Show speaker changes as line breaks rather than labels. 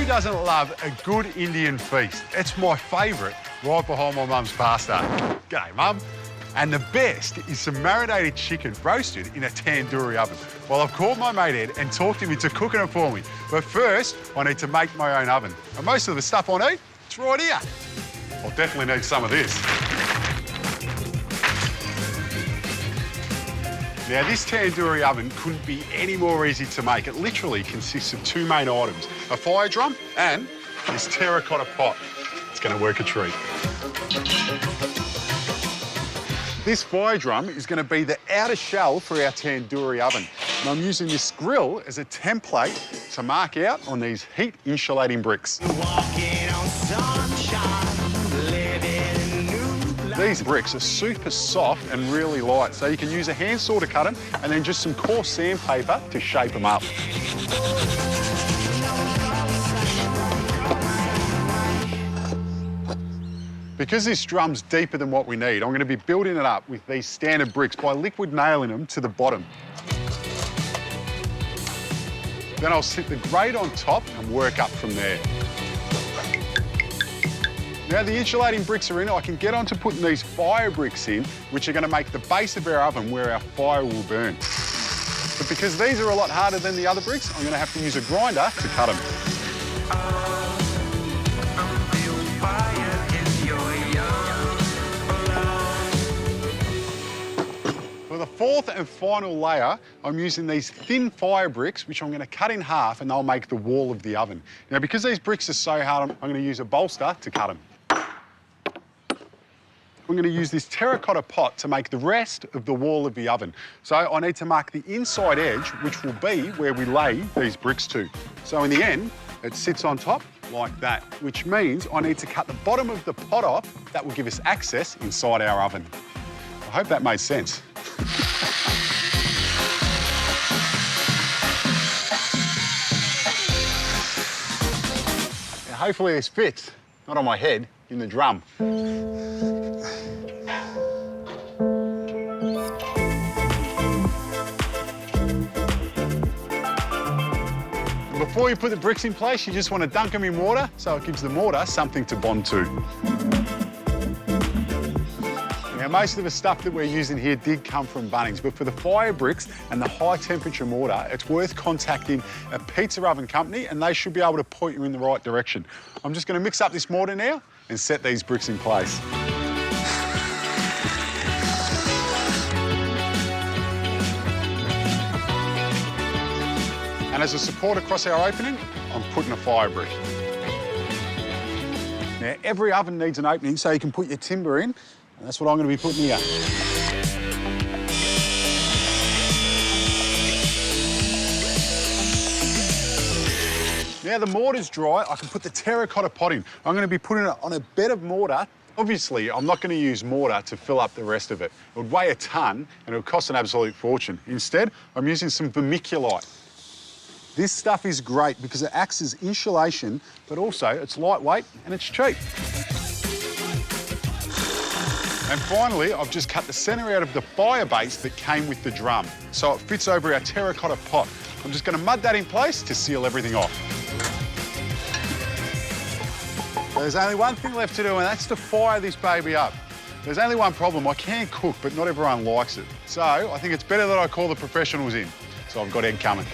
Who doesn't love a good Indian feast? It's my favourite, right behind my mum's pasta. G'day, Mum. And the best is some marinated chicken roasted in a tandoori oven. Well, I've called my mate Ed and talked him into cooking it for me. But first, I need to make my own oven. And most of the stuff I need, it's right here. I'll definitely need some of this. Now, this tandoori oven couldn't be any more easy to make. It literally consists of two main items, a fire drum and this terracotta pot. It's going to work a treat. This fire drum is going to be the outer shell for our tandoori oven. And I'm using this grill as a template to mark out on these heat insulating bricks. These bricks are super soft and really light, so you can use a handsaw to cut them and then just some coarse sandpaper to shape them up. Because this drum's deeper than what we need, I'm going to be building it up with these standard bricks by liquid nailing them to the bottom. Then I'll sit the grate on top and work up from there. Now the insulating bricks are in, I can get on to putting these fire bricks in, which are going to make the base of our oven where our fire will burn. But because these are a lot harder than the other bricks, I'm going to have to use a grinder to cut them. For the fourth and final layer, I'm using these thin fire bricks, which I'm going to cut in half, and they'll make the wall of the oven. Now, because these bricks are so hard, I'm going to use a bolster to cut them. I'm going to use this terracotta pot to make the rest of the wall of the oven. So I need to mark the inside edge, which will be where we lay these bricks to. So in the end, it sits on top like that, which means I need to cut the bottom of the pot off. That will give us access inside our oven. I hope that made sense. Now, hopefully this fits, not on my head, in the drum. Before you put the bricks in place, you just want to dunk them in water so it gives the mortar something to bond to. Now, most of the stuff that we're using here did come from Bunnings, but for the fire bricks and the high temperature mortar, it's worth contacting a pizza oven company and they should be able to point you in the right direction. I'm just going to mix up this mortar now and set these bricks in place. And as a support across our opening, I'm putting a fire brick. Now, every oven needs an opening so you can put your timber in, and that's what I'm going to be putting here. Now the mortar's dry, I can put the terracotta pot in. I'm going to be putting it on a bed of mortar. Obviously, I'm not going to use mortar to fill up the rest of it. It would weigh a tonne and it would cost an absolute fortune. Instead, I'm using some vermiculite. This stuff is great because it acts as insulation, but also it's lightweight and it's cheap. And finally, I've just cut the centre out of the fire base that came with the drum, so it fits over our terracotta pot. I'm just going to mud that in place to seal everything off. There's only one thing left to do, and that's to fire this baby up. There's only one problem. I can cook, but not everyone likes it. So I think it's better that I call the professionals in. So I've got Ed coming.